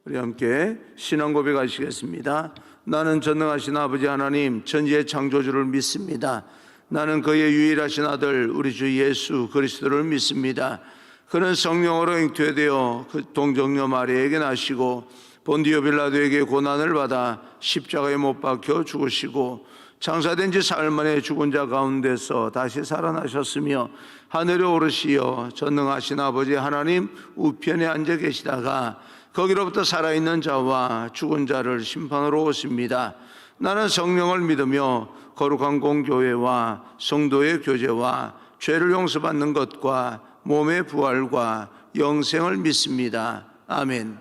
우리 함께 신앙 고백하시겠습니다. 나는 전능하신 아버지 하나님 천지의 창조주를 믿습니다. 나는 그의 유일하신 아들 우리 주 예수 그리스도를 믿습니다. 그는 성령으로 잉태되어 그 동정녀 마리아에게 나시고 본디오 빌라도에게 고난을 받아 십자가에 못 박혀 죽으시고 장사된 지 사흘 만에 죽은 자 가운데서 다시 살아나셨으며 하늘에 오르시어 전능하신 아버지 하나님 우편에 앉아 계시다가 거기로부터 살아있는 자와 죽은 자를 심판하러 오십니다. 나는 성령을 믿으며 거룩한 공교회와 성도의 교제와 죄를 용서받는 것과 몸의 부활과 영생을 믿습니다. 아멘.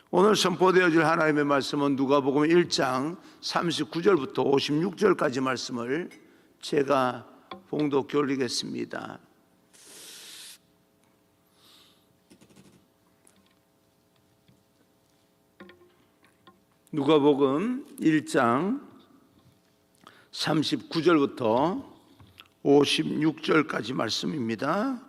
오늘 선포되어질 하나님의 말씀은 누가복음 1장 39절부터 56절까지 말씀을 제가 봉독해 올리겠습니다. 누가복음 1장 39절부터 56절까지 말씀입니다.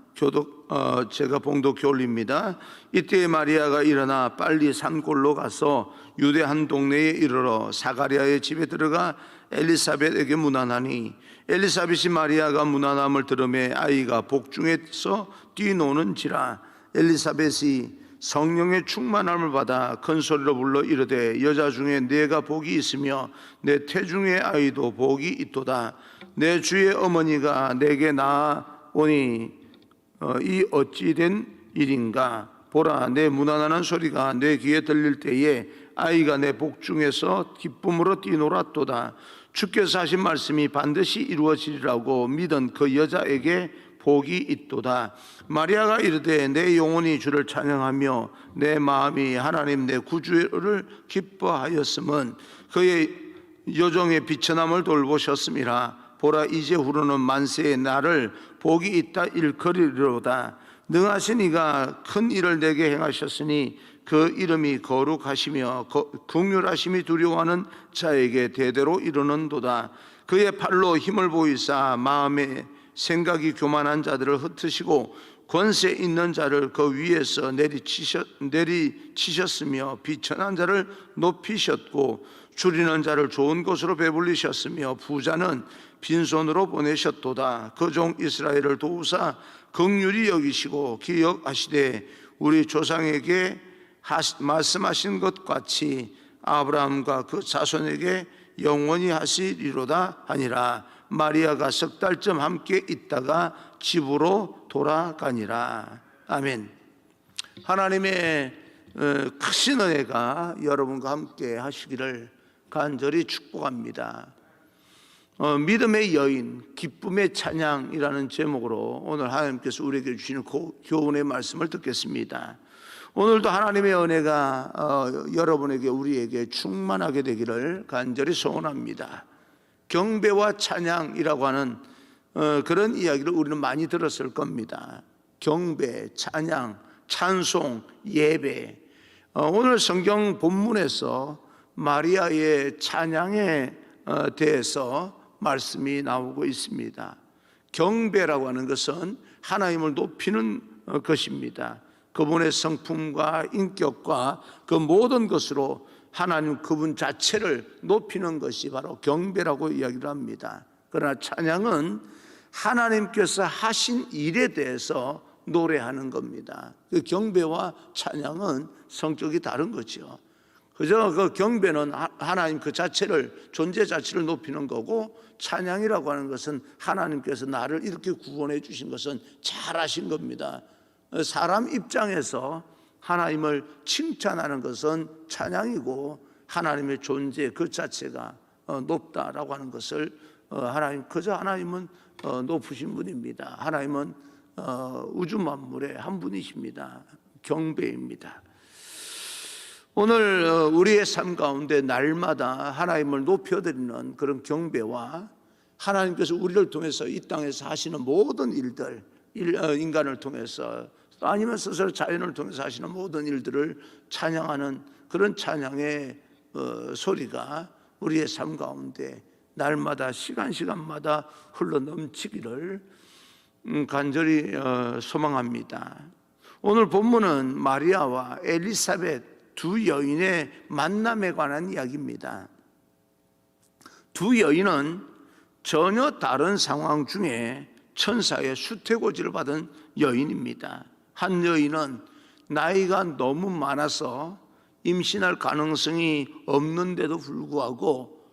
제가 봉독해 올립니다. 이때 마리아가 일어나 빨리 산골로 가서 유대 한 동네에 이르러 사가랴의 집에 들어가 엘리사벳에게 문안하니 엘리사벳이 마리아가 문안함을 들으매 아이가 복중에서 뛰노는지라. 엘리사벳이 성령의 충만함을 받아 큰 소리로 불러 이르되 여자 중에 내가 복이 있으며 내 태중의 아이도 복이 있도다. 내 주의 어머니가 내게 나아오니 이 어찌 된 일인가. 보라, 내 문안하는 소리가 내 귀에 들릴 때에 아이가 내 복중에서 기쁨으로 뛰놀았도다. 주께서 하신 말씀이 반드시 이루어지리라고 믿은 그 여자에게 복이 있도다. 마리아가 이르되 내 영혼이 주를 찬양하며 내 마음이 하나님 내 구주를 기뻐하였음은 그의 여종의 비천함을 돌보셨음이라. 보라, 이제 후로는 만세의 나를 복이 있다 일컬이리로다. 능하신 이가 큰 일을 내게 행하셨으니 그 이름이 거룩하시며 긍휼하심이 두려워하는 자에게 대대로 이르는도다. 그의 팔로 힘을 보이사 마음에 생각이 교만한 자들을 흩으시고 권세 있는 자를 그 위에서 내리치셨으며 비천한 자를 높이셨고 줄이는 자를 좋은 곳으로 배불리셨으며 부자는 빈손으로 보내셨도다. 그 종 이스라엘을 도우사 긍휼히 여기시고 기억하시되 우리 조상에게 말씀하신 것 같이 아브라함과 그 자손에게 영원히 하시리로다 하니라. 마리아가 석 달쯤 함께 있다가 집으로 돌아가니라. 아멘. 하나님의 크신 은혜가 여러분과 함께 하시기를 간절히 축복합니다. 믿음의 여인, 기쁨의 찬양이라는 제목으로 오늘 하나님께서 우리에게 주시는 교훈의 말씀을 듣겠습니다. 오늘도 하나님의 은혜가 여러분에게 우리에게 충만하게 되기를 간절히 소원합니다. 경배와 찬양이라고 하는 그런 이야기를 우리는 많이 들었을 겁니다. 경배, 찬양, 찬송, 예배. 오늘 성경 본문에서 마리아의 찬양에 대해서 말씀이 나오고 있습니다. 경배라고 하는 것은 하나님을 높이는 것입니다. 그분의 성품과 인격과 그 모든 것으로 하나님 그분 자체를 높이는 것이 바로 경배라고 이야기를 합니다. 그러나 찬양은 하나님께서 하신 일에 대해서 노래하는 겁니다. 그 경배와 찬양은 성격이 다른 거죠. 그저 그 경배는 하나님 그 자체를, 존재 자체를 높이는 거고, 찬양이라고 하는 것은 하나님께서 나를 이렇게 구원해 주신 것은 잘하신 겁니다. 사람 입장에서 하나님을 칭찬하는 것은 찬양이고, 하나님의 존재 그 자체가 높다라고 하는 것을 그저 하나님은 높으신 분입니다. 하나님은 우주 만물의 한 분이십니다. 경배입니다. 오늘 우리의 삶 가운데 날마다 하나님을 높여드리는 그런 경배와 하나님께서 우리를 통해서 이 땅에서 하시는 모든 일들, 인간을 통해서 아니면 스스로 자연을 통해서 하시는 모든 일들을 찬양하는 그런 찬양의 소리가 우리의 삶 가운데 날마다 시간마다 흘러넘치기를 간절히 소망합니다. 오늘 본문은 마리아와 엘리사벳 두 여인의 만남에 관한 이야기입니다. 두 여인은 전혀 다른 상황 중에 천사의 수태고지를 받은 여인입니다. 한 여인은 나이가 너무 많아서 임신할 가능성이 없는데도 불구하고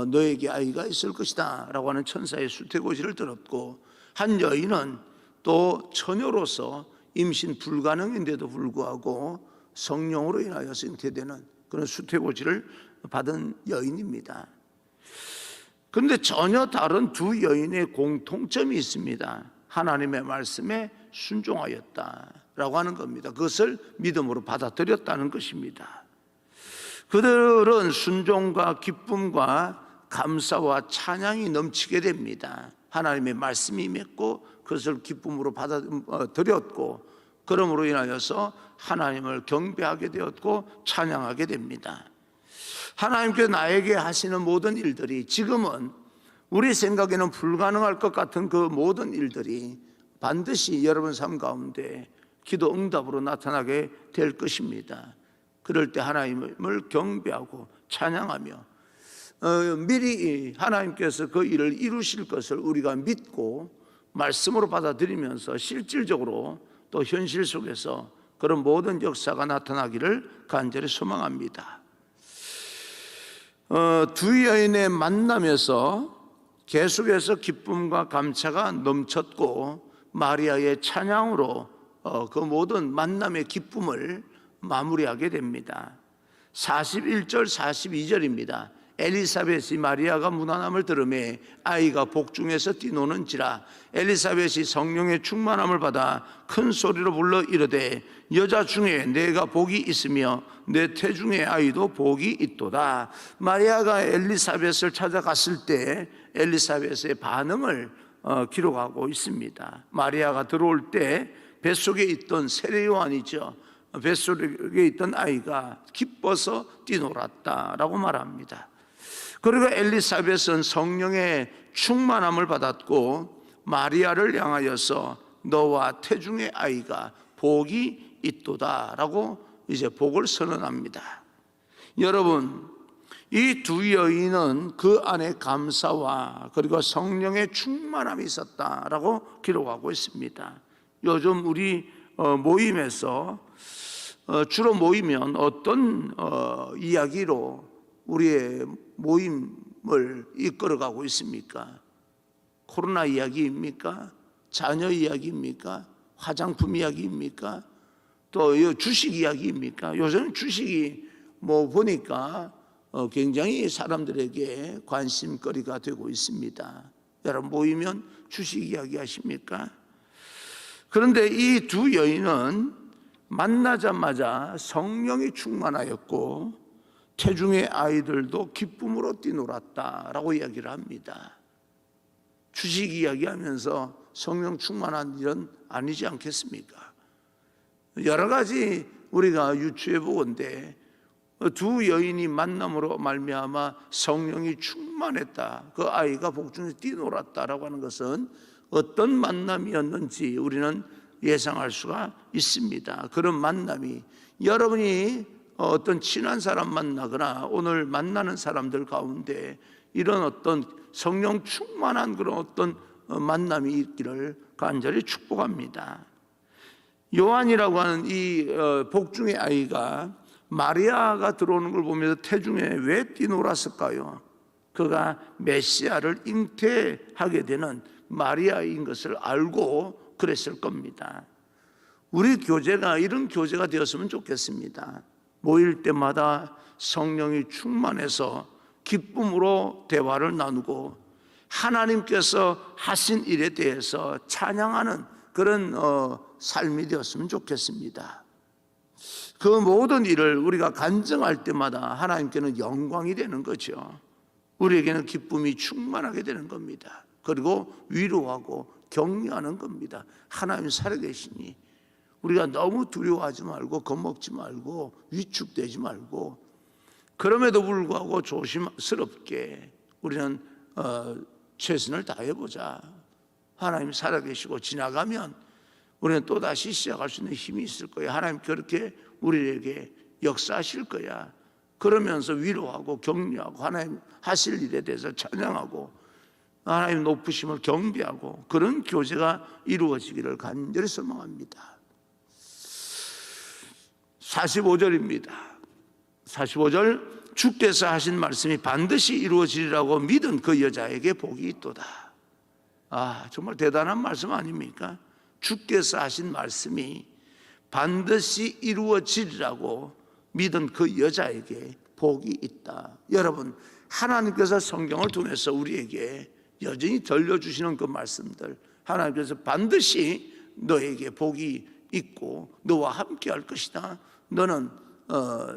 너에게 아이가 있을 것이다 라고 하는 천사의 수태고지를 들었고, 한 여인은 또 처녀로서 임신 불가능인데도 불구하고 성령으로 인하여서 잉태되는 그런 수태고지를 받은 여인입니다. 그런데 전혀 다른 두 여인의 공통점이 있습니다. 하나님의 말씀에 순종하였다라고 하는 겁니다. 그것을 믿음으로 받아들였다는 것입니다. 그들은 순종과 기쁨과 감사와 찬양이 넘치게 됩니다. 하나님의 말씀이 맺고 그것을 기쁨으로 받아들였고, 그러므로 인하여서 하나님을 경배하게 되었고 찬양하게 됩니다. 하나님께서 나에게 하시는 모든 일들이, 지금은 우리 생각에는 불가능할 것 같은 그 모든 일들이 반드시 여러분 삶 가운데 기도 응답으로 나타나게 될 것입니다. 그럴 때 하나님을 경배하고 찬양하며 미리 하나님께서 그 일을 이루실 것을 우리가 믿고 말씀으로 받아들이면서 실질적으로 또 현실 속에서 그런 모든 역사가 나타나기를 간절히 소망합니다. 두 여인의 만남에서 계속해서 기쁨과 감사가 넘쳤고, 마리아의 찬양으로 그 모든 만남의 기쁨을 마무리하게 됩니다. 41절 42절입니다. 엘리사벳이 마리아가 무난함을 들으매 아이가 복중에서 뛰노는지라. 엘리사벳이 성령의 충만함을 받아 큰 소리로 불러 이르되 여자 중에 내가 복이 있으며 내 태중의 아이도 복이 있도다. 마리아가 엘리사벳을 찾아갔을 때 엘리사벳의 반응을 기록하고 있습니다. 마리아가 들어올 때 뱃속에 있던 세례 요한이죠, 뱃속에 있던 아이가 기뻐서 뛰놀았다라고 말합니다. 그리고 엘리사벳은 성령의 충만함을 받았고 마리아를 향하여서 너와 태중의 아이가 복이 있도다라고 이제 복을 선언합니다. 여러분, 이 두 여인은 그 안에 감사와 그리고 성령의 충만함이 있었다라고 기록하고 있습니다. 요즘 우리 모임에서 주로 모이면 어떤 이야기로 우리의 모임을 이끌어가고 있습니까? 코로나 이야기입니까? 자녀 이야기입니까? 화장품 이야기입니까? 또 주식 이야기입니까? 요새는 주식이 보니까 굉장히 사람들에게 관심거리가 되고 있습니다. 여러분 모이면 주식 이야기 하십니까? 그런데 이 두 여인은 만나자마자 성령이 충만하였고 태중의 아이들도 기쁨으로 뛰놀았다라고 이야기를 합니다. 주식 이야기하면서 성령 충만한 일은 아니지 않겠습니까? 여러 가지 우리가 유추해 보건대 두 여인이 만남으로 말미암아 성령이 충만했다, 그 아이가 복중에서 뛰놀았다라고 하는 것은 어떤 만남이었는지 우리는 예상할 수가 있습니다. 그런 만남이 여러분이 어떤 친한 사람 만나거나 오늘 만나는 사람들 가운데 이런 어떤 성령 충만한 그런 어떤 만남이 있기를 간절히 축복합니다. 요한이라고 하는 이 복중의 아이가 마리아가 들어오는 걸 보면서 태중에 왜 뛰놀았을까요? 그가 메시아를 잉태하게 되는 마리아인 것을 알고 그랬을 겁니다. 우리 교제가 이런 교제가 되었으면 좋겠습니다. 모일 때마다 성령이 충만해서 기쁨으로 대화를 나누고 하나님께서 하신 일에 대해서 찬양하는 그런 삶이 되었으면 좋겠습니다. 그 모든 일을 우리가 간증할 때마다 하나님께는 영광이 되는 거죠. 우리에게는 기쁨이 충만하게 되는 겁니다. 그리고 위로하고 격려하는 겁니다. 하나님 살아계시니 우리가 너무 두려워하지 말고 겁먹지 말고 위축되지 말고, 그럼에도 불구하고 조심스럽게 우리는 최선을 다해보자. 하나님 살아계시고 지나가면 우리는 또다시 시작할 수 있는 힘이 있을 거예요. 하나님 그렇게 우리에게 역사하실 거야. 그러면서 위로하고 격려하고 하나님 하실 일에 대해서 찬양하고 하나님 높으심을 경배하고 그런 교제가 이루어지기를 간절히 소망합니다. 45절입니다. 45절, 주께서 하신 말씀이 반드시 이루어지리라고 믿은 그 여자에게 복이 있도다. 정말 대단한 말씀 아닙니까? 주께서 하신 말씀이 반드시 이루어지리라고 믿은 그 여자에게 복이 있다. 여러분, 하나님께서 성경을 통해서 우리에게 여전히 들려주시는 그 말씀들, 하나님께서 반드시 너에게 복이 있고 너와 함께 할 것이다. 너는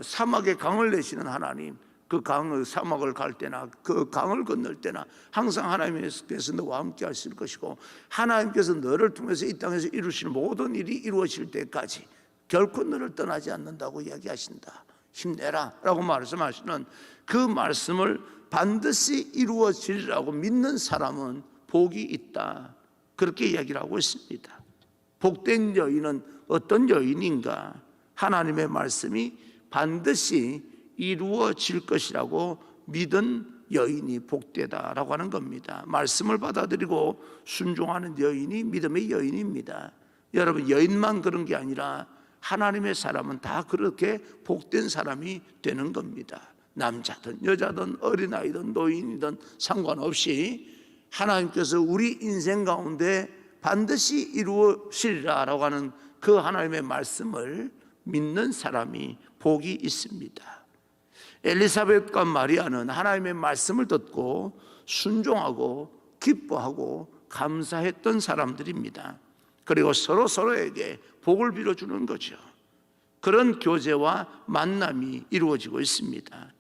사막에 강을 내시는 하나님, 그 강을 사막을 갈 때나 그 강을 건널 때나 항상 하나님께서 너와 함께 하실 것이고, 하나님께서 너를 통해서 이 땅에서 이루시는 모든 일이 이루어질 때까지 결코 너를 떠나지 않는다고 이야기하신다. 힘내라 라고 말씀하시는 그 말씀을 반드시 이루어지리라고 믿는 사람은 복이 있다, 그렇게 이야기를 하고 있습니다. 복된 여인은 어떤 여인인가? 하나님의 말씀이 반드시 이루어질 것이라고 믿은 여인이 복되다라고 하는 겁니다. 말씀을 받아들이고 순종하는 여인이 믿음의 여인입니다. 여러분, 여인만 그런 게 아니라 하나님의 사람은 다 그렇게 복된 사람이 되는 겁니다. 남자든 여자든 어린아이든 노인이든 상관없이 하나님께서 우리 인생 가운데 반드시 이루어지리라 라고 하는 그 하나님의 말씀을 믿는 사람이 복이 있습니다. 엘리사벳과 마리아는 하나님의 말씀을 듣고 순종하고 기뻐하고 감사했던 사람들입니다. 그리고 서로에게 복을 빌어주는 거죠. 그런 교제와 만남이 이루어지고 있습니다.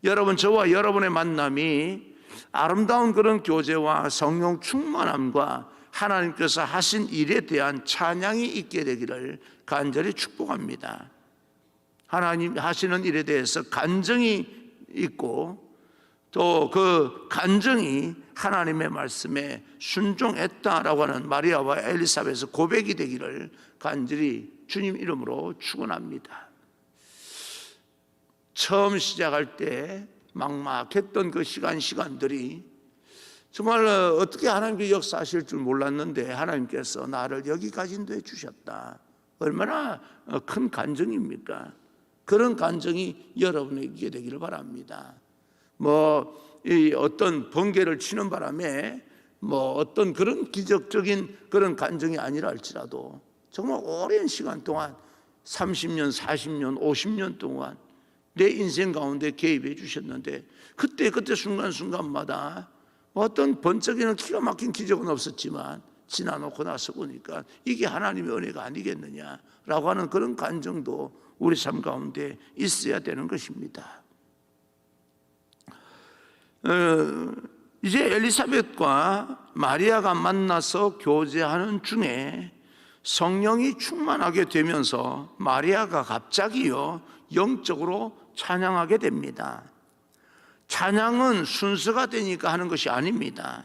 여러분, 저와 여러분의 만남이 아름다운 그런 교제와 성령 충만함과 하나님께서 하신 일에 대한 찬양이 있게 되기를 간절히 축복합니다. 하나님 하시는 일에 대해서 간증이 있고 또 그 간증이 하나님의 말씀에 순종했다라고 하는 마리아와 엘리사벳의 고백이 되기를 간절히 주님 이름으로 축원합니다. 처음 시작할 때 막막했던 그 시간들이 정말 어떻게 하나님께 역사하실 줄 몰랐는데 하나님께서 나를 여기까지 인도해 주셨다. 얼마나 큰 간증입니까? 그런 간증이 여러분에게 되기를 바랍니다. 이 어떤 번개를 치는 바람에 어떤 그런 기적적인 그런 간증이 아니라 할지라도 정말 오랜 시간 동안 30년, 40년, 50년 동안 내 인생 가운데 개입해 주셨는데 그때 순간순간마다 어떤 번쩍이는 기가 막힌 기적은 없었지만 지나놓고 나서 보니까 이게 하나님의 은혜가 아니겠느냐라고 하는 그런 간증도 우리 삶 가운데 있어야 되는 것입니다. 이제 엘리사벳과 마리아가 만나서 교제하는 중에 성령이 충만하게 되면서 마리아가 갑자기요 영적으로 찬양하게 됩니다. 찬양은 순서가 되니까 하는 것이 아닙니다.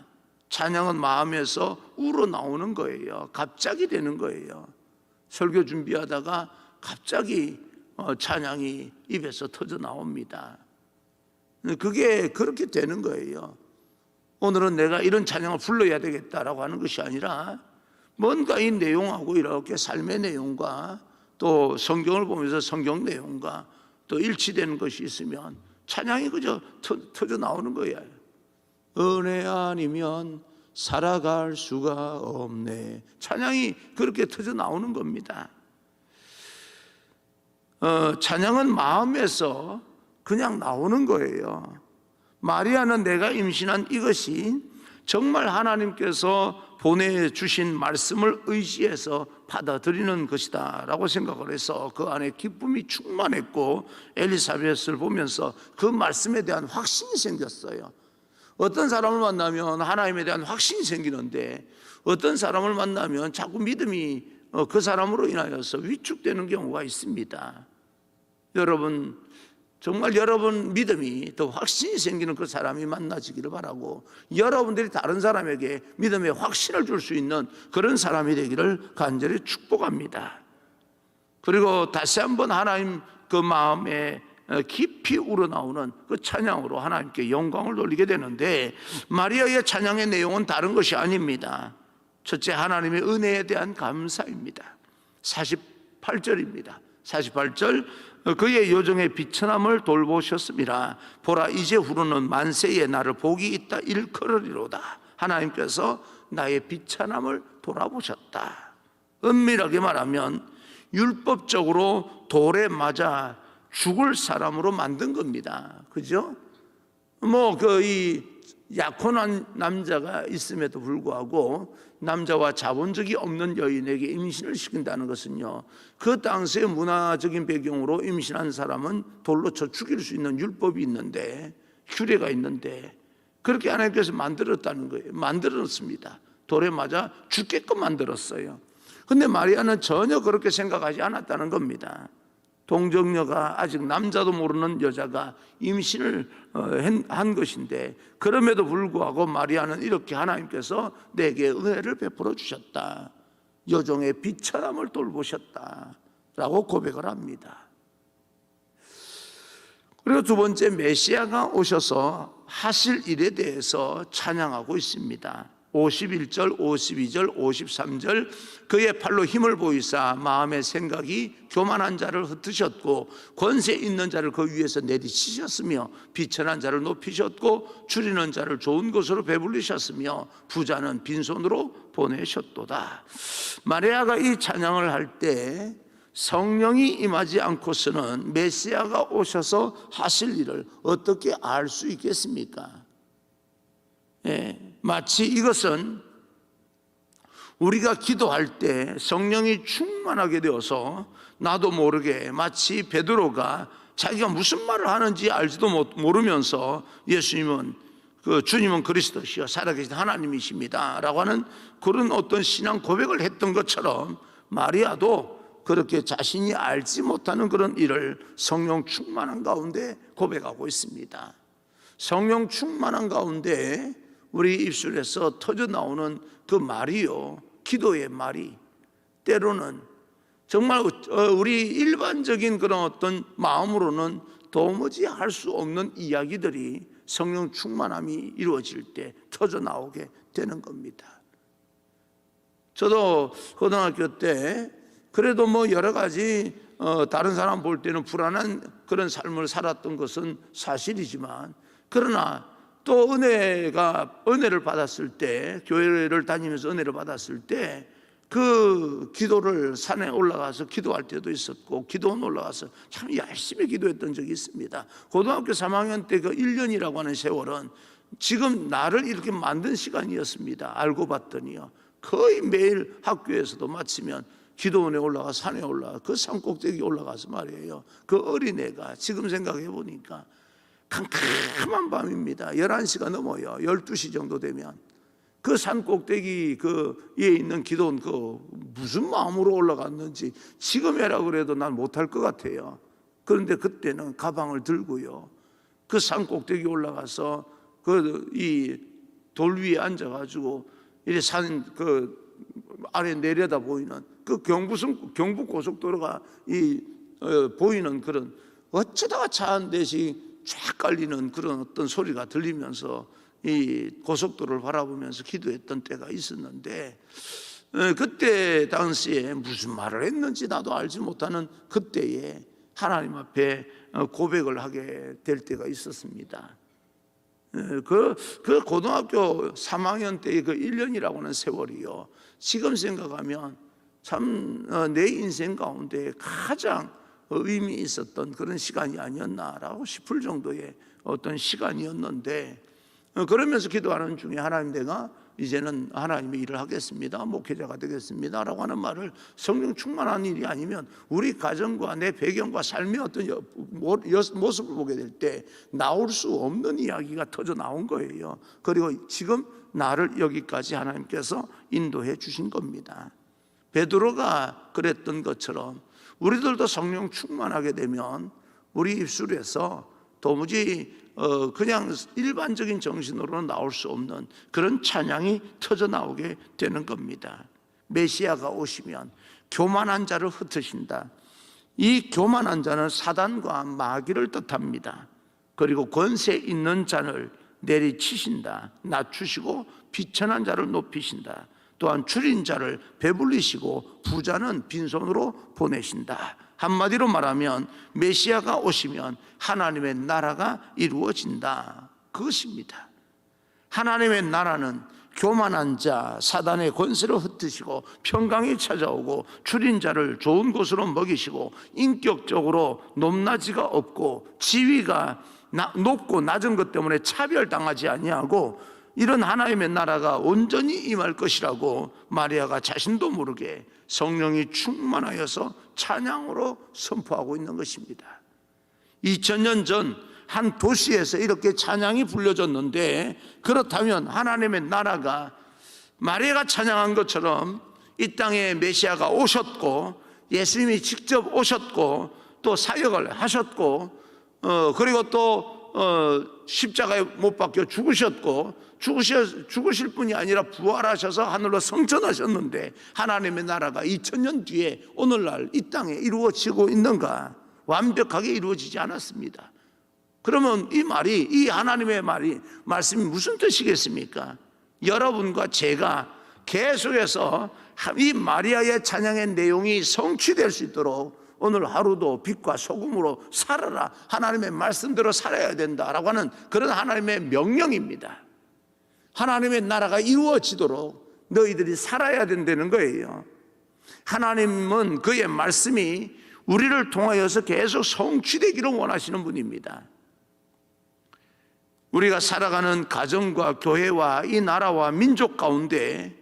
찬양은 마음에서 우러나오는 거예요. 갑자기 되는 거예요. 설교 준비하다가 갑자기 찬양이 입에서 터져 나옵니다. 그게 그렇게 되는 거예요. 오늘은 내가 이런 찬양을 불러야 되겠다라고 하는 것이 아니라 뭔가 이 내용하고 이렇게 삶의 내용과 또 성경을 보면서 성경 내용과 또 일치되는 것이 있으면 찬양이 그저 터져 나오는 거예요. 은혜 아니면 살아갈 수가 없네. 찬양이 그렇게 터져 나오는 겁니다. 찬양은 마음에서 그냥 나오는 거예요. 마리아는 내가 임신한 이것이 정말 하나님께서 보내주신 말씀을 의지해서 받아들이는 것이다 라고 생각을 해서 그 안에 기쁨이 충만했고 엘리사벳을 보면서 그 말씀에 대한 확신이 생겼어요. 어떤 사람을 만나면 하나님에 대한 확신이 생기는데 어떤 사람을 만나면 자꾸 믿음이 그 사람으로 인하여서 위축되는 경우가 있습니다. 여러분, 정말 여러분 믿음이 더 확신이 생기는 그 사람이 만나지기를 바라고 여러분들이 다른 사람에게 믿음의 확신을 줄 수 있는 그런 사람이 되기를 간절히 축복합니다. 그리고 다시 한번 하나님 그 마음에 깊이 우러나오는 그 찬양으로 하나님께 영광을 돌리게 되는데, 마리아의 찬양의 내용은 다른 것이 아닙니다. 첫째, 하나님의 은혜에 대한 감사입니다. 48절입니다. 48절, 그의 여종의 비천함을 돌보셨습니다. 보라, 이제 후로는 만세에 나를 복이 있다 일컬으리로다. 하나님께서 나의 비천함을 돌아보셨다. 은밀하게 말하면 율법적으로 돌에 맞아 죽을 사람으로 만든 겁니다. 그죠? 이 약혼한 남자가 있음에도 불구하고 남자와 자본적이 없는 여인에게 임신을 시킨다는 것은요, 그 당시의 문화적인 배경으로 임신한 사람은 돌로 쳐 죽일 수 있는 율법이 있는데, 규례가 있는데, 그렇게 하나님께서 만들었다는 거예요. 만들었습니다. 돌에 맞아 죽게끔 만들었어요. 근데 마리아는 전혀 그렇게 생각하지 않았다는 겁니다. 동정녀가, 아직 남자도 모르는 여자가 임신을 한 것인데, 그럼에도 불구하고 마리아는 이렇게 하나님께서 내게 은혜를 베풀어 주셨다, 여종의 비천함을 돌보셨다 라고 고백을 합니다. 그리고 두 번째, 메시아가 오셔서 하실 일에 대해서 찬양하고 있습니다. 51절, 52절, 53절, 그의 팔로 힘을 보이사 마음의 생각이 교만한 자를 흩으셨고 권세 있는 자를 그 위에서 내리치셨으며 비천한 자를 높이셨고 줄이는 자를 좋은 것으로 배불리셨으며 부자는 빈손으로 보내셨도다. 마리아가 이 찬양을 할 때 성령이 임하지 않고서는 메시아가 오셔서 하실 일을 어떻게 알 수 있겠습니까? 마치 이것은 우리가 기도할 때 성령이 충만하게 되어서 나도 모르게 마치 베드로가 자기가 무슨 말을 하는지 알지도 모르면서 주님은 그리스도시요 살아계신 하나님이십니다 라고 하는 그런 어떤 신앙 고백을 했던 것처럼, 마리아도 그렇게 자신이 알지 못하는 그런 일을 성령 충만한 가운데 고백하고 있습니다. 성령 충만한 가운데 우리 입술에서 터져 나오는 그 말이요, 기도의 말이 때로는 정말 우리 일반적인 그런 어떤 마음으로는 도무지 할 수 없는 이야기들이 성령 충만함이 이루어질 때 터져 나오게 되는 겁니다. 저도 고등학교 때 그래도 여러 가지 다른 사람 볼 때는 불안한 그런 삶을 살았던 것은 사실이지만, 그러나 또 은혜를 받았을 때, 교회를 다니면서 은혜를 받았을 때 그 기도를 산에 올라가서 기도할 때도 있었고, 기도원 올라가서 참 열심히 기도했던 적이 있습니다. 고등학교 3학년 때 그 1년이라고 하는 세월은 지금 나를 이렇게 만든 시간이었습니다. 알고 봤더니요, 거의 매일 학교에서도 마치면 기도원에 올라가, 산에 올라가, 그 산꼭대기 올라가서 말이에요, 그 어린애가 지금 생각해 보니까 캄캄한 밤입니다. 11시가 넘어요. 12시 정도 되면 그 산꼭대기 그 위에 있는 기도원 무슨 마음으로 올라갔는지 지금 해라 그래도 난 못할 것 같아요. 그런데 그때는 가방을 들고요, 그 산꼭대기 올라가서 이 돌 위에 앉아가지고 이제 산 아래 내려다 보이는 그 경부 고속도로가 보이는 그런, 어쩌다가 차 한 대씩 쫙 깔리는 그런 어떤 소리가 들리면서 이 고속도로를 바라보면서 기도했던 때가 있었는데, 그때 당시에 무슨 말을 했는지 나도 알지 못하는 그때에 하나님 앞에 고백을 하게 될 때가 있었습니다. 그 고등학교 3학년 때의 그 1년이라고 하는 세월이요, 지금 생각하면 참 내 인생 가운데 가장 의미 있었던 그런 시간이 아니었나라고 싶을 정도의 어떤 시간이었는데, 그러면서 기도하는 중에 하나님, 내가 이제는 하나님의 일을 하겠습니다, 목회자가 되겠습니다 라고 하는 말을, 성령 충만한 일이 아니면 우리 가정과 내 배경과 삶의 어떤 모습을 보게 될 때 나올 수 없는 이야기가 터져 나온 거예요. 그리고 지금 나를 여기까지 하나님께서 인도해 주신 겁니다. 베드로가 그랬던 것처럼 우리들도 성령 충만하게 되면 우리 입술에서 도무지 그냥 일반적인 정신으로는 나올 수 없는 그런 찬양이 터져 나오게 되는 겁니다. 메시아가 오시면 교만한 자를 흩으신다. 이 교만한 자는 사단과 마귀를 뜻합니다. 그리고 권세 있는 자를 내리치신다. 낮추시고 비천한 자를 높이신다. 또한 줄인 자를 배불리시고 부자는 빈손으로 보내신다. 한마디로 말하면 메시아가 오시면 하나님의 나라가 이루어진다. 그것입니다. 하나님의 나라는 교만한 자, 사단의 권세를 흩으시고 평강이 찾아오고 줄인 자를 좋은 곳으로 먹이시고 인격적으로 높낮이가 없고 지위가 높고 낮은 것 때문에 차별당하지 아니하고 이런 하나님의 나라가 온전히 임할 것이라고 마리아가 자신도 모르게 성령이 충만하여서 찬양으로 선포하고 있는 것입니다. 2000년 전 한 도시에서 이렇게 찬양이 불려졌는데, 그렇다면 하나님의 나라가 마리아가 찬양한 것처럼 이 땅에 메시아가 오셨고 예수님이 직접 오셨고 또 사역을 하셨고 그리고 또 십자가에 못 박혀 죽으실 뿐이 아니라 부활하셔서 하늘로 승천하셨는데 하나님의 나라가 2000년 뒤에 오늘날 이 땅에 이루어지고 있는가? 완벽하게 이루어지지 않았습니다. 그러면 이 하나님의 말씀이 무슨 뜻이겠습니까? 여러분과 제가 계속해서 이 마리아의 찬양의 내용이 성취될 수 있도록 오늘 하루도 빛과 소금으로 살아라, 하나님의 말씀대로 살아야 된다라고 하는 그런 하나님의 명령입니다. 하나님의 나라가 이루어지도록 너희들이 살아야 된다는 거예요. 하나님은 그의 말씀이 우리를 통하여서 계속 성취되기를 원하시는 분입니다. 우리가 살아가는 가정과 교회와 이 나라와 민족 가운데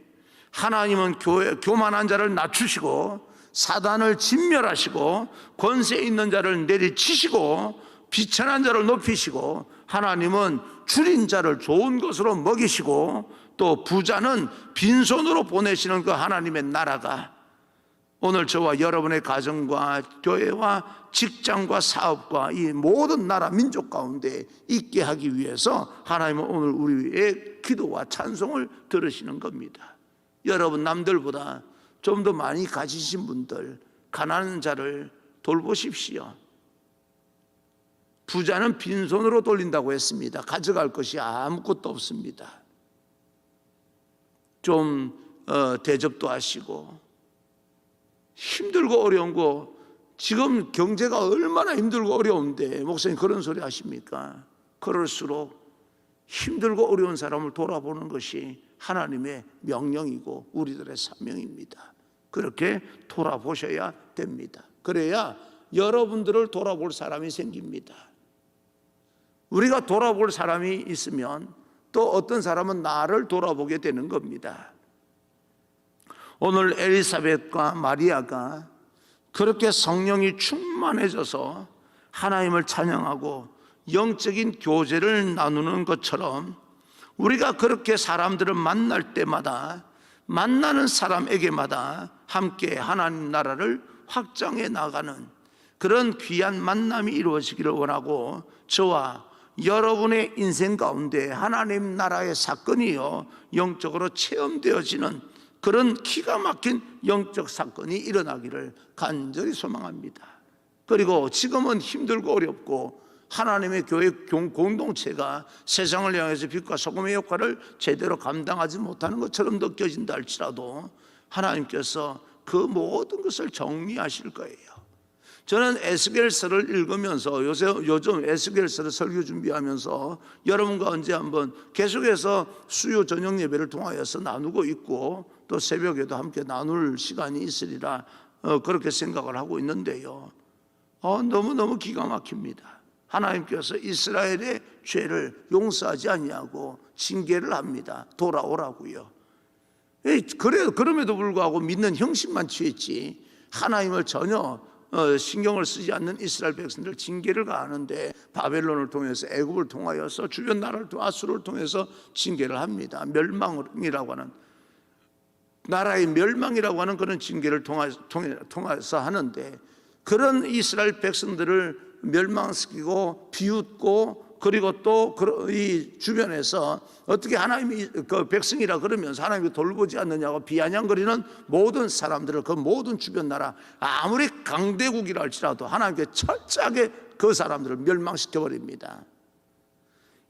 하나님은 교만한 자를 낮추시고 사단을 진멸하시고 권세 있는 자를 내리치시고 비천한 자를 높이시고 하나님은 줄인 자를 좋은 것으로 먹이시고 또 부자는 빈손으로 보내시는 그 하나님의 나라가 오늘 저와 여러분의 가정과 교회와 직장과 사업과 이 모든 나라 민족 가운데 있게 하기 위해서 하나님은 오늘 우리의 기도와 찬송을 들으시는 겁니다. 여러분 남들보다 좀 더 많이 가지신 분들, 가난한 자를 돌보십시오. 부자는 빈손으로 돌린다고 했습니다. 가져갈 것이 아무것도 없습니다. 좀 대접도 하시고, 힘들고 어려운 거, 지금 경제가 얼마나 힘들고 어려운데 목사님 그런 소리 하십니까? 그럴수록 힘들고 어려운 사람을 돌아보는 것이 하나님의 명령이고 우리들의 사명입니다. 그렇게 돌아보셔야 됩니다. 그래야 여러분들을 돌아볼 사람이 생깁니다. 우리가 돌아볼 사람이 있으면 또 어떤 사람은 나를 돌아보게 되는 겁니다. 오늘 엘리사벳과 마리아가 그렇게 성령이 충만해져서 하나님을 찬양하고 영적인 교제를 나누는 것처럼 우리가 그렇게 사람들을 만날 때마다 만나는 사람에게마다 함께 하나님 나라를 확장해 나가는 그런 귀한 만남이 이루어지기를 원하고, 저와 여러분의 인생 가운데 하나님 나라의 사건이요 영적으로 체험되어지는 그런 기가 막힌 영적 사건이 일어나기를 간절히 소망합니다. 그리고 지금은 힘들고 어렵고 하나님의 교회 공동체가 세상을 향해서 빛과 소금의 역할을 제대로 감당하지 못하는 것처럼 느껴진다 할지라도 하나님께서 그 모든 것을 정리하실 거예요. 저는 에스겔서를 읽으면서 요즘 에스겔서를 설교 준비하면서 여러분과 언제 한번 계속해서 수요 저녁 예배를 통하여서 나누고 있고 또 새벽에도 함께 나눌 시간이 있으리라 그렇게 생각을 하고 있는데요, 너무너무 기가 막힙니다. 하나님께서 이스라엘의 죄를 용서하지 아니하고 징계를 합니다. 돌아오라고요. 그럼에도 불구하고 믿는 형식만 취했지 하나님을 전혀 신경을 쓰지 않는 이스라엘 백성들 징계를 가하는데, 바벨론을 통해서 애굽을 통하여서 주변 나라를 아수르를 통해서 징계를 합니다. 멸망이라고 하는, 나라의 멸망이라고 하는 그런 징계를 통해서 하는데, 그런 이스라엘 백성들을 멸망시키고 비웃고 그리고 또 이 주변에서 어떻게 하나님이 그 백성이라 그러면서 하나님이 돌보지 않느냐고 비아냥거리는 모든 사람들을, 그 모든 주변 나라 아무리 강대국이라 할지라도 하나님께 철저하게 그 사람들을 멸망시켜 버립니다.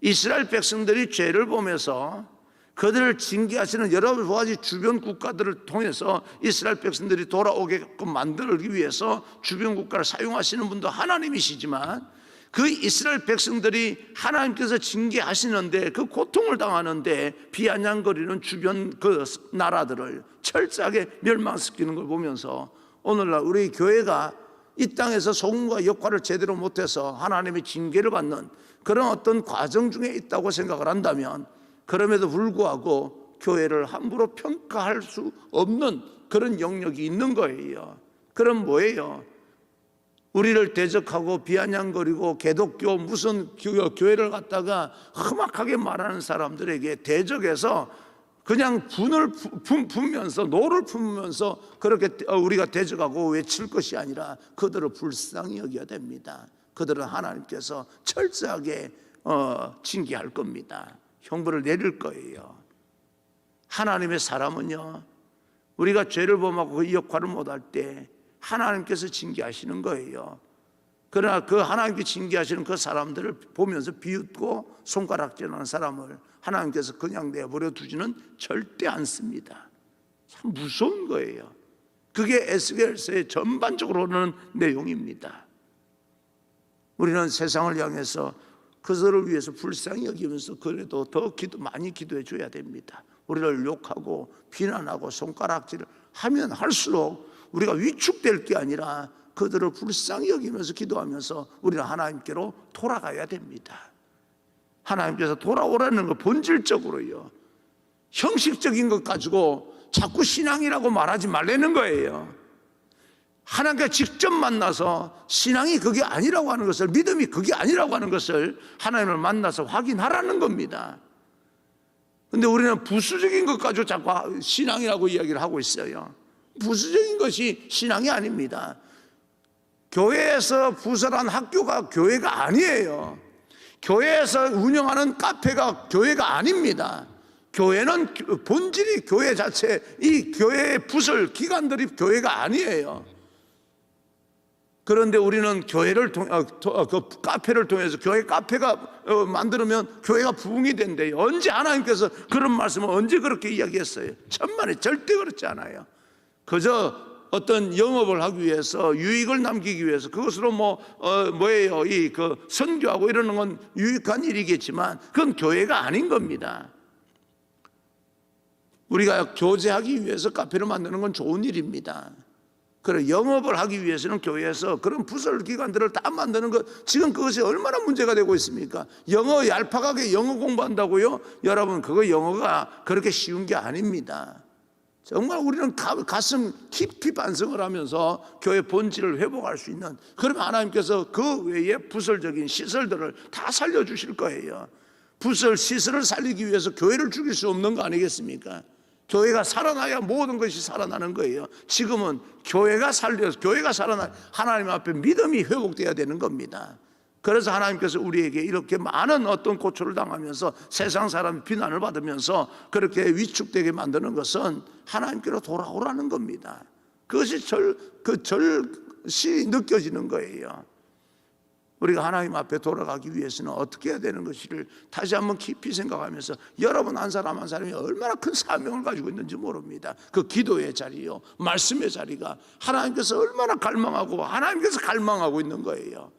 이스라엘 백성들이 죄를 보면서 그들을 징계하시는 여러 가지 주변 국가들을 통해서 이스라엘 백성들이 돌아오게끔 만들기 위해서 주변 국가를 사용하시는 분도 하나님이시지만, 그 이스라엘 백성들이 하나님께서 징계하시는데 그 고통을 당하는데 비아냥거리는 주변 그 나라들을 철저하게 멸망시키는 걸 보면서 오늘날 우리 교회가 이 땅에서 소금과 역할을 제대로 못해서 하나님의 징계를 받는 그런 어떤 과정 중에 있다고 생각을 한다면, 그럼에도 불구하고 교회를 함부로 평가할 수 없는 그런 영역이 있는 거예요. 그럼 뭐예요? 우리를 대적하고 비아냥거리고 기독교 무슨 교회를 갖다가 험악하게 말하는 사람들에게 대적해서 그냥 분을 품면서, 노를 품으면서 그렇게 우리가 대적하고 외칠 것이 아니라 그들을 불쌍히 여겨야 됩니다. 그들은 하나님께서 철저하게 징계할 겁니다. 형벌을 내릴 거예요. 하나님의 사람은요, 우리가 죄를 범하고 그 역할을 못할 때 하나님께서 징계하시는 거예요. 그러나 그 하나님께 징계하시는 그 사람들을 보면서 비웃고 손가락질하는 사람을 하나님께서 그냥 내버려 두지는 절대 않습니다. 참 무서운 거예요. 그게 에스겔서의 전반적으로는 내용입니다. 우리는 세상을 향해서 그들을 위해서 불쌍히 여기면서 그래도 더 많이 기도해 줘야 됩니다. 우리를 욕하고 비난하고 손가락질을 하면 할수록 우리가 위축될 게 아니라 그들을 불쌍히 여기면서 기도하면서 우리는 하나님께로 돌아가야 됩니다. 하나님께서 돌아오라는 거 본질적으로요, 형식적인 것 가지고 자꾸 신앙이라고 말하지 말라는 거예요. 하나님과 직접 만나서 신앙이 그게 아니라고 하는 것을, 믿음이 그게 아니라고 하는 것을 하나님을 만나서 확인하라는 겁니다. 그런데 우리는 부수적인 것 가지고 자꾸 신앙이라고 이야기를 하고 있어요. 부수적인 것이 신앙이 아닙니다. 교회에서 부설한 학교가 교회가 아니에요. 교회에서 운영하는 카페가 교회가 아닙니다. 교회는 본질이 교회 자체, 이 교회의 부설 기관들이 교회가 아니에요. 그런데 우리는 교회를 그 카페를 통해서 교회 카페가 만들면 교회가 부흥이 된대요. 언제 하나님께서 그런 말씀을 언제 그렇게 이야기했어요? 천만에 절대 그렇지 않아요. 그저 어떤 영업을 하기 위해서, 유익을 남기기 위해서, 그것으로 뭐예요? 그 선교하고 이러는 건 유익한 일이겠지만 그건 교회가 아닌 겁니다. 우리가 교제하기 위해서 카페를 만드는 건 좋은 일입니다. 그래, 영업을 하기 위해서는 교회에서 그런 부설 기관들을 다 만드는 것, 지금 그것이 얼마나 문제가 되고 있습니까? 영어 얄팍하게 영어 공부한다고요? 여러분, 그거 영어가 그렇게 쉬운 게 아닙니다. 정말 우리는 가슴 깊이 반성을 하면서 교회 본질을 회복할 수 있는, 그러면 하나님께서 그 외에 부설적인 시설들을 다 살려주실 거예요. 부설 시설을 살리기 위해서 교회를 죽일 수 없는 거 아니겠습니까? 교회가 살아나야 모든 것이 살아나는 거예요. 지금은 교회가 살아나 하나님 앞에 믿음이 회복돼야 되는 겁니다. 그래서 하나님께서 우리에게 이렇게 많은 어떤 고초를 당하면서 세상 사람 비난을 받으면서 그렇게 위축되게 만드는 것은 하나님께로 돌아오라는 겁니다. 그것이 절시 느껴지는 거예요. 우리가 하나님 앞에 돌아가기 위해서는 어떻게 해야 되는 것을 다시 한번 깊이 생각하면서, 여러분 한 사람 한 사람이 얼마나 큰 사명을 가지고 있는지 모릅니다. 그 기도의 자리요, 말씀의 자리가 하나님께서 얼마나 갈망하고 하나님께서 갈망하고 있는 거예요.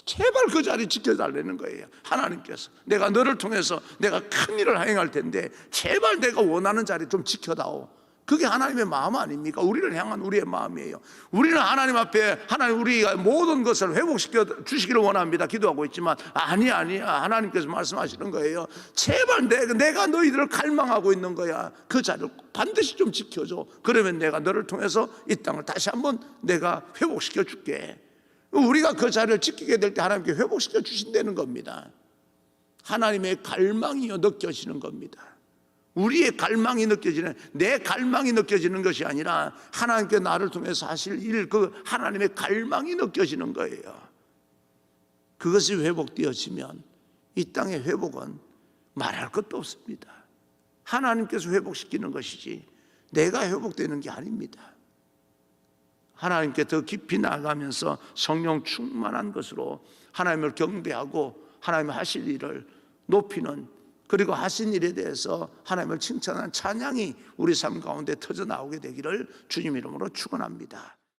제발 그 자리 지켜달라는 거예요. 하나님께서 내가 너를 통해서 내가 큰 일을 행할 텐데 제발 내가 원하는 자리 좀 지켜다오. 그게 하나님의 마음 아닙니까? 우리를 향한 우리의 마음이에요. 우리는 하나님 앞에 하나님 우리가 모든 것을 회복시켜 주시기를 원합니다. 기도하고 있지만 아니야 하나님께서 말씀하시는 거예요. 제발 내가 너희들을 갈망하고 있는 거야. 그 자리를 반드시 좀 지켜줘. 그러면 내가 너를 통해서 이 땅을 다시 한번 내가 회복시켜 줄게. 우리가 그 자리를 지키게 될 때 하나님께 회복시켜 주신다는 겁니다. 하나님의 갈망이요 느껴지는 겁니다. 우리의 갈망이 느껴지는, 내 갈망이 느껴지는 것이 아니라 하나님께 나를 통해서 하실 일, 그 하나님의 갈망이 느껴지는 거예요. 그것이 회복되어지면 이 땅의 회복은 말할 것도 없습니다. 하나님께서 회복시키는 것이지 내가 회복되는 게 아닙니다. 하나님께 더 깊이 나아가면서 성령 충만한 것으로 하나님을 경배하고 하나님의 하실 일을 높이는, 그리고 하신 일에 대해서 하나님을 칭찬하는 찬양이 우리 삶 가운데 터져 나오게 되기를 주님 이름으로 축원합니다.